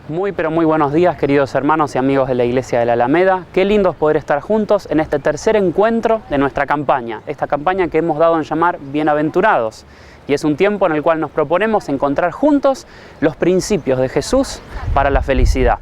Muy pero muy buenos días, queridos hermanos y amigos de la Iglesia de la Alameda. Qué lindo es poder estar juntos en este tercer encuentro de nuestra campaña, esta campaña que hemos dado en llamar Bienaventurados. Y es un tiempo en el cual nos proponemos encontrar juntos los principios de Jesús para la felicidad.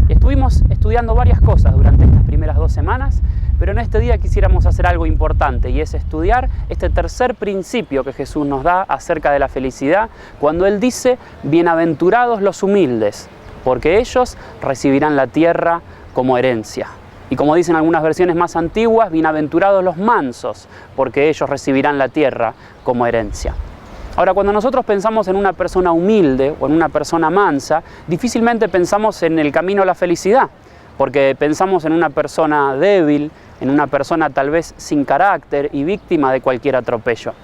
Estuvimos estudiando varias cosas durante estas primeras 2 semanas, pero en este día quisiéramos hacer algo importante y es estudiar este tercer principio que Jesús nos da acerca de la felicidad cuando Él dice: bienaventurados los humildes, porque ellos recibirán la tierra como herencia. Y como dicen algunas versiones más antiguas, bienaventurados los mansos, porque ellos recibirán la tierra como herencia. Ahora, cuando nosotros pensamos en una persona humilde o en una persona mansa, difícilmente pensamos en el camino a la felicidad, porque pensamos en una persona débil, en una persona tal vez sin carácter y víctima de cualquier atropello.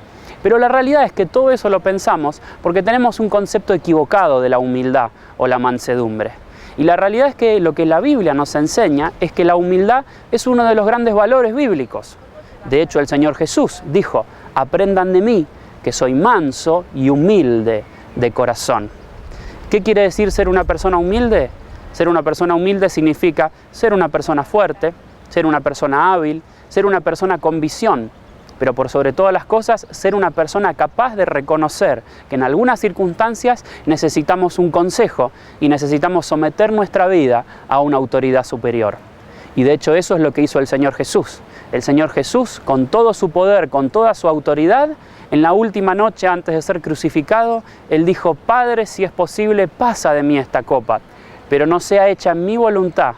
Pero la realidad es que todo eso lo pensamos porque tenemos un concepto equivocado de la humildad o la mansedumbre. Y la realidad es que lo que la Biblia nos enseña es que la humildad es uno de los grandes valores bíblicos. De hecho, el Señor Jesús dijo: aprendan de mí, que soy manso y humilde de corazón. ¿Qué quiere decir ser una persona humilde? Ser una persona humilde significa ser una persona fuerte, ser una persona hábil, ser una persona con visión, pero por sobre todas las cosas, ser una persona capaz de reconocer que en algunas circunstancias necesitamos un consejo y necesitamos someter nuestra vida a una autoridad superior. Y de hecho eso es lo que hizo el Señor Jesús. El Señor Jesús, con todo su poder, con toda su autoridad, en la última noche antes de ser crucificado, Él dijo: Padre, si es posible, pasa de mí esta copa, pero no sea hecha mi voluntad,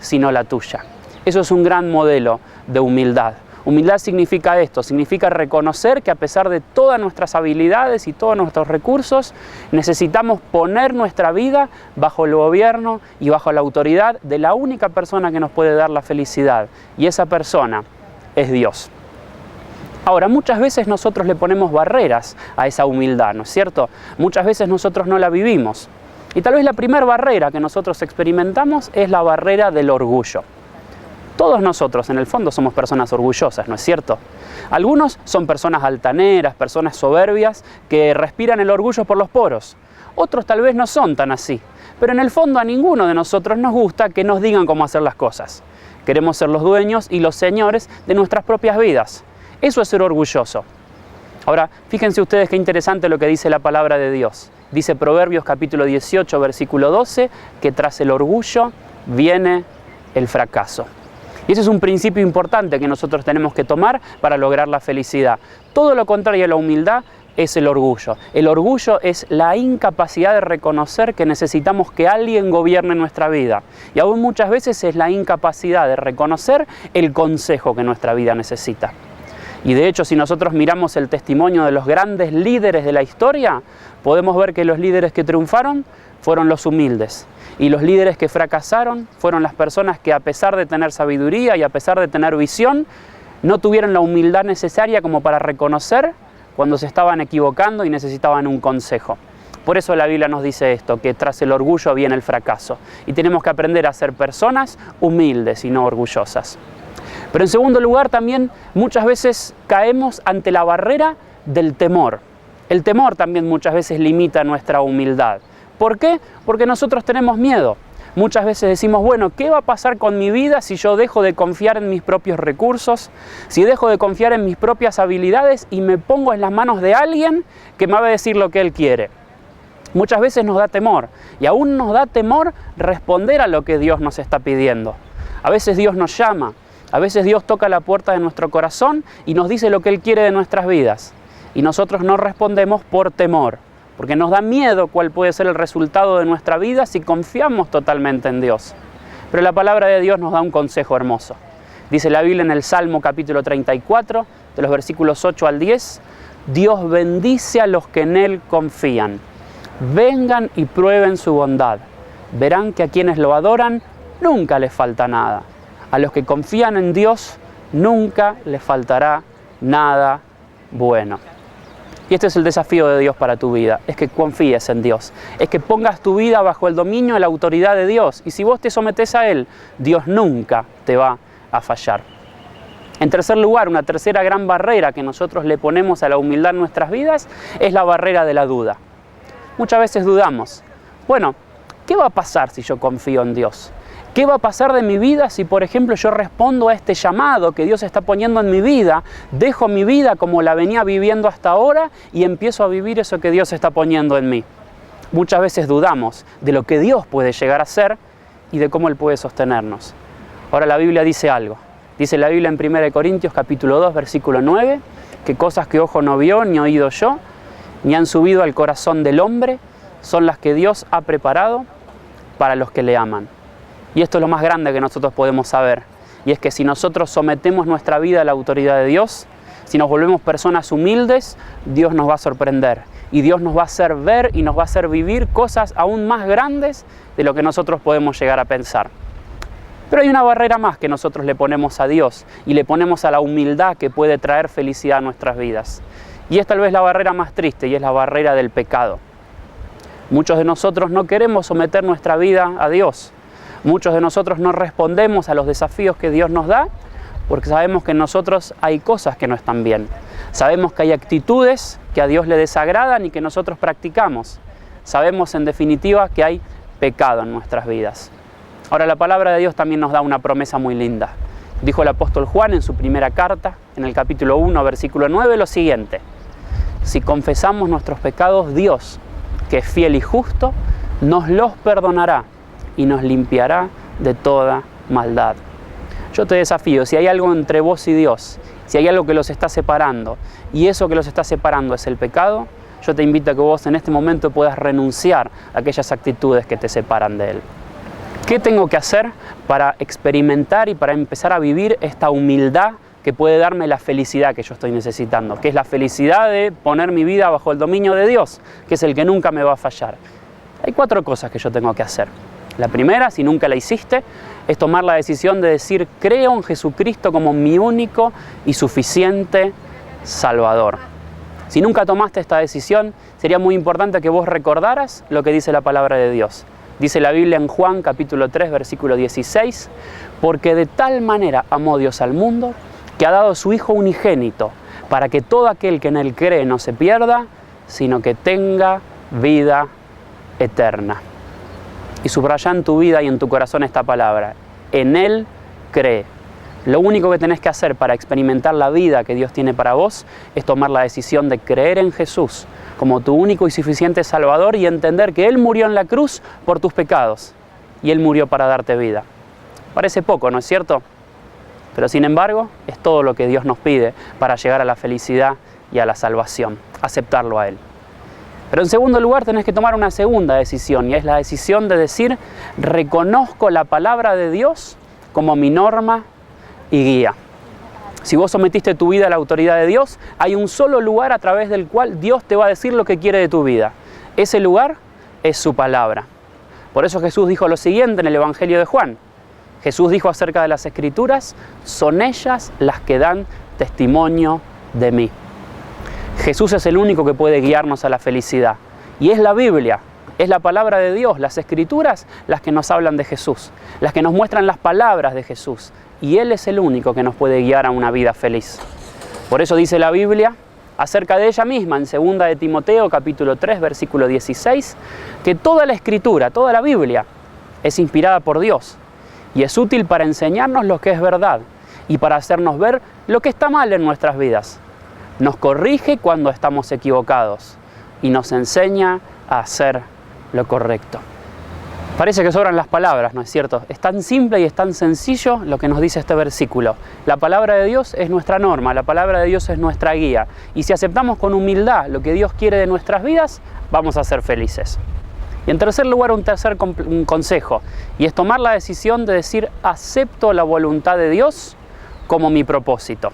sino la tuya. Eso es un gran modelo de humildad. Humildad significa esto, significa reconocer que a pesar de todas nuestras habilidades y todos nuestros recursos, necesitamos poner nuestra vida bajo el gobierno y bajo la autoridad de la única persona que nos puede dar la felicidad, y esa persona es Dios. Ahora, muchas veces nosotros le ponemos barreras a esa humildad, ¿no es cierto? Muchas veces nosotros no la vivimos. Y tal vez la primera barrera que nosotros experimentamos es la barrera del orgullo. Todos nosotros, en el fondo, somos personas orgullosas, ¿no es cierto? Algunos son personas altaneras, personas soberbias, que respiran el orgullo por los poros. Otros tal vez no son tan así. Pero en el fondo a ninguno de nosotros nos gusta que nos digan cómo hacer las cosas. Queremos ser los dueños y los señores de nuestras propias vidas. Eso es ser orgulloso. Ahora, fíjense ustedes qué interesante lo que dice la palabra de Dios. Dice Proverbios capítulo 18, versículo 12, que tras el orgullo viene el fracaso. Y ese es un principio importante que nosotros tenemos que tomar para lograr la felicidad. Todo lo contrario a la humildad es el orgullo. El orgullo es la incapacidad de reconocer que necesitamos que alguien gobierne nuestra vida. Y aún muchas veces es la incapacidad de reconocer el consejo que nuestra vida necesita. Y de hecho, si nosotros miramos el testimonio de los grandes líderes de la historia, podemos ver que los líderes que triunfaron fueron los humildes. Y los líderes que fracasaron fueron las personas que, a pesar de tener sabiduría y a pesar de tener visión, no tuvieron la humildad necesaria como para reconocer cuando se estaban equivocando y necesitaban un consejo. Por eso la Biblia nos dice esto, que tras el orgullo viene el fracaso. Y tenemos que aprender a ser personas humildes y no orgullosas. Pero en segundo lugar, también muchas veces caemos ante la barrera del temor. El temor también muchas veces limita nuestra humildad. ¿Por qué? Porque nosotros tenemos miedo. Muchas veces decimos: bueno, ¿qué va a pasar con mi vida si yo dejo de confiar en mis propios recursos? Si dejo de confiar en mis propias habilidades y me pongo en las manos de alguien que me va a decir lo que él quiere. Muchas veces nos da temor, y aún nos da temor responder a lo que Dios nos está pidiendo. A veces Dios nos llama, a veces Dios toca la puerta de nuestro corazón y nos dice lo que Él quiere de nuestras vidas. Y nosotros no respondemos por temor, porque nos da miedo cuál puede ser el resultado de nuestra vida si confiamos totalmente en Dios. Pero la palabra de Dios nos da un consejo hermoso. Dice la Biblia en el Salmo capítulo 34, de los versículos 8 al 10, Dios bendice a los que en Él confían. Vengan y prueben su bondad. Verán que a quienes lo adoran nunca les falta nada. A los que confían en Dios nunca les faltará nada bueno. Y este es el desafío de Dios para tu vida, es que confíes en Dios, es que pongas tu vida bajo el dominio y la autoridad de Dios. Y si vos te sometés a Él, Dios nunca te va a fallar. En tercer lugar, una tercera gran barrera que nosotros le ponemos a la humildad en nuestras vidas es la barrera de la duda. Muchas veces dudamos. Bueno, ¿qué va a pasar si yo confío en Dios? ¿Qué va a pasar de mi vida si, por ejemplo, yo respondo a este llamado que Dios está poniendo en mi vida, dejo mi vida como la venía viviendo hasta ahora y empiezo a vivir eso que Dios está poniendo en mí? Muchas veces dudamos de lo que Dios puede llegar a ser y de cómo Él puede sostenernos. Ahora la Biblia dice algo. Dice la Biblia en 1 Corintios capítulo 2, versículo 9, que cosas que ojo no vio, ni oído yo, ni han subido al corazón del hombre, son las que Dios ha preparado para los que le aman. Y esto es lo más grande que nosotros podemos saber. Y es que si nosotros sometemos nuestra vida a la autoridad de Dios, si nos volvemos personas humildes, Dios nos va a sorprender. Y Dios nos va a hacer ver y nos va a hacer vivir cosas aún más grandes de lo que nosotros podemos llegar a pensar. Pero hay una barrera más que nosotros le ponemos a Dios y le ponemos a la humildad que puede traer felicidad a nuestras vidas. Y es tal vez la barrera más triste y es la barrera del pecado. Muchos de nosotros no queremos someter nuestra vida a Dios. Muchos de nosotros no respondemos a los desafíos que Dios nos da porque sabemos que en nosotros hay cosas que no están bien. Sabemos que hay actitudes que a Dios le desagradan y que nosotros practicamos. Sabemos en definitiva que hay pecado en nuestras vidas. Ahora la palabra de Dios también nos da una promesa muy linda. Dijo el apóstol Juan en su primera carta, en el capítulo 1, versículo 9, lo siguiente: si confesamos nuestros pecados, Dios, que es fiel y justo, nos los perdonará y nos limpiará de toda maldad. Yo te desafío, si hay algo entre vos y Dios, si hay algo que los está separando, y eso que los está separando es el pecado, yo te invito a que vos en este momento puedas renunciar a aquellas actitudes que te separan de Él. ¿Qué tengo que hacer para experimentar y para empezar a vivir esta humildad que puede darme la felicidad que yo estoy necesitando? Que es la felicidad de poner mi vida bajo el dominio de Dios, que es el que nunca me va a fallar. Hay 4 cosas que yo tengo que hacer. La primera, si nunca la hiciste, es tomar la decisión de decir: creo en Jesucristo como mi único y suficiente Salvador. Si nunca tomaste esta decisión, sería muy importante que vos recordaras lo que dice la palabra de Dios. Dice la Biblia en Juan capítulo 3, versículo 16, porque de tal manera amó Dios al mundo, que ha dado a su Hijo unigénito, para que todo aquel que en Él cree no se pierda, sino que tenga vida eterna. Y subraya en tu vida y en tu corazón esta palabra: en Él cree. Lo único que tenés que hacer para experimentar la vida que Dios tiene para vos es tomar la decisión de creer en Jesús como tu único y suficiente Salvador y entender que Él murió en la cruz por tus pecados y Él murió para darte vida. Parece poco, ¿no es cierto? Pero sin embargo, es todo lo que Dios nos pide para llegar a la felicidad y a la salvación, aceptarlo a Él. Pero en segundo lugar tenés que tomar una segunda decisión, y es la decisión de decir: reconozco la palabra de Dios como mi norma y guía. Si vos sometiste tu vida a la autoridad de Dios, hay un solo lugar a través del cual Dios te va a decir lo que quiere de tu vida. Ese lugar es su palabra. Por eso Jesús dijo lo siguiente en el Evangelio de Juan. Jesús dijo acerca de las Escrituras: son ellas las que dan testimonio de mí. Jesús es el único que puede guiarnos a la felicidad. Y es la Biblia, es la palabra de Dios, las Escrituras, las que nos hablan de Jesús, las que nos muestran las palabras de Jesús. Y Él es el único que nos puede guiar a una vida feliz. Por eso dice la Biblia acerca de ella misma en 2 de Timoteo capítulo 3, versículo 16, que toda la Escritura, toda la Biblia, es inspirada por Dios y es útil para enseñarnos lo que es verdad y para hacernos ver lo que está mal en nuestras vidas. Nos corrige cuando estamos equivocados y nos enseña a hacer lo correcto. Parece que sobran las palabras, ¿no es cierto? Es tan simple y es tan sencillo lo que nos dice este versículo. La palabra de Dios es nuestra norma, la palabra de Dios es nuestra guía. Y si aceptamos con humildad lo que Dios quiere de nuestras vidas, vamos a ser felices. Y en tercer lugar, un consejo, y es tomar la decisión de decir: acepto la voluntad de Dios como mi propósito.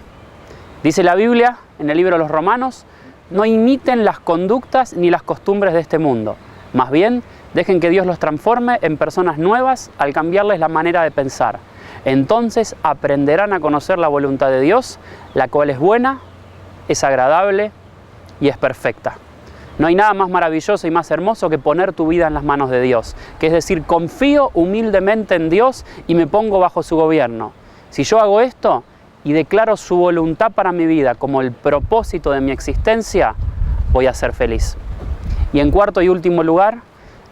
Dice la Biblia en el libro de los Romanos: no imiten las conductas ni las costumbres de este mundo. Más bien, dejen que Dios los transforme en personas nuevas al cambiarles la manera de pensar. Entonces aprenderán a conocer la voluntad de Dios, la cual es buena, es agradable y es perfecta. No hay nada más maravilloso y más hermoso que poner tu vida en las manos de Dios, que es decir, confío humildemente en Dios y me pongo bajo su gobierno. Si yo hago esto y declaro su voluntad para mi vida como el propósito de mi existencia, voy a ser feliz. Y en cuarto y último lugar,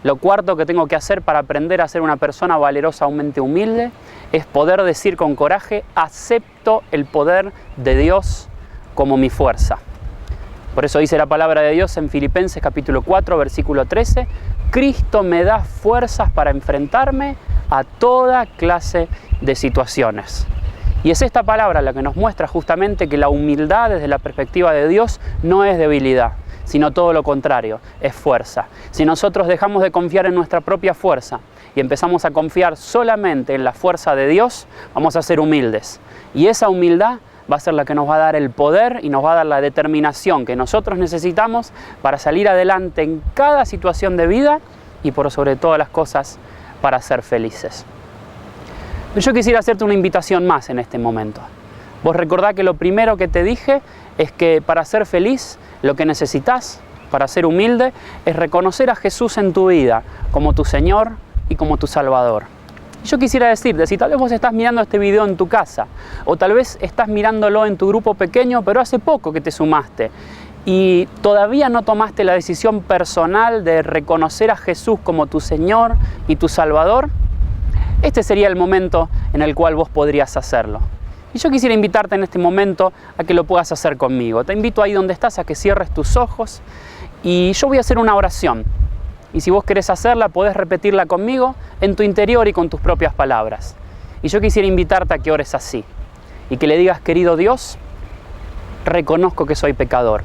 Lo cuarto que tengo que hacer para aprender a ser una persona valerosamente humilde es poder decir con coraje: acepto el poder de Dios como mi fuerza. Por eso dice la palabra de Dios en Filipenses capítulo 4, versículo 13: Cristo me da fuerzas para enfrentarme a toda clase de situaciones. Y es esta palabra la que nos muestra justamente que la humildad desde la perspectiva de Dios no es debilidad, sino todo lo contrario, es fuerza. Si nosotros dejamos de confiar en nuestra propia fuerza y empezamos a confiar solamente en la fuerza de Dios, vamos a ser humildes. Y esa humildad va a ser la que nos va a dar el poder y nos va a dar la determinación que nosotros necesitamos para salir adelante en cada situación de vida y por sobre todas las cosas para ser felices. Yo quisiera hacerte una invitación más en este momento. Vos recordá que lo primero que te dije es que para ser feliz, lo que necesitas para ser humilde es reconocer a Jesús en tu vida como tu Señor y como tu Salvador. Yo quisiera decirte, si tal vez vos estás mirando este video en tu casa, o tal vez estás mirándolo en tu grupo pequeño, pero hace poco que te sumaste, y todavía no tomaste la decisión personal de reconocer a Jesús como tu Señor y tu Salvador, este sería el momento en el cual vos podrías hacerlo. Y yo quisiera invitarte en este momento a que lo puedas hacer conmigo. Te invito ahí donde estás a que cierres tus ojos y yo voy a hacer una oración. Y si vos querés hacerla, podés repetirla conmigo en tu interior y con tus propias palabras. Y yo quisiera invitarte a que ores así y que le digas: querido Dios, reconozco que soy pecador.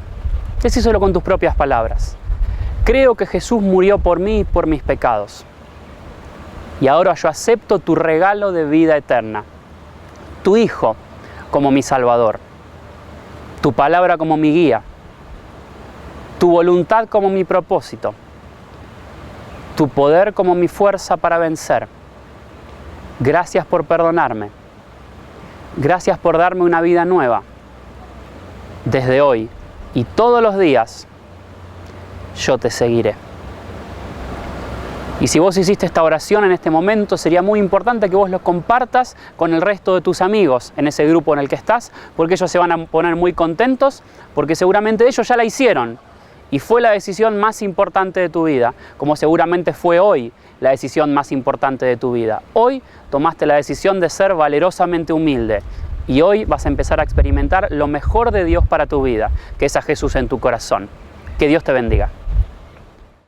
Decíselo con tus propias palabras. Creo que Jesús murió por mí y por mis pecados. Y ahora yo acepto tu regalo de vida eterna, tu Hijo como mi Salvador, tu palabra como mi guía, tu voluntad como mi propósito, tu poder como mi fuerza para vencer. Gracias por perdonarme. Gracias por darme una vida nueva. Desde hoy y todos los días, yo te seguiré. Y si vos hiciste esta oración en este momento, sería muy importante que vos lo compartas con el resto de tus amigos en ese grupo en el que estás, porque ellos se van a poner muy contentos, porque seguramente ellos ya la hicieron. Y fue la decisión más importante de tu vida, como seguramente fue hoy la decisión más importante de tu vida. Hoy tomaste la decisión de ser valerosamente humilde. Y hoy vas a empezar a experimentar lo mejor de Dios para tu vida, que es a Jesús en tu corazón. Que Dios te bendiga.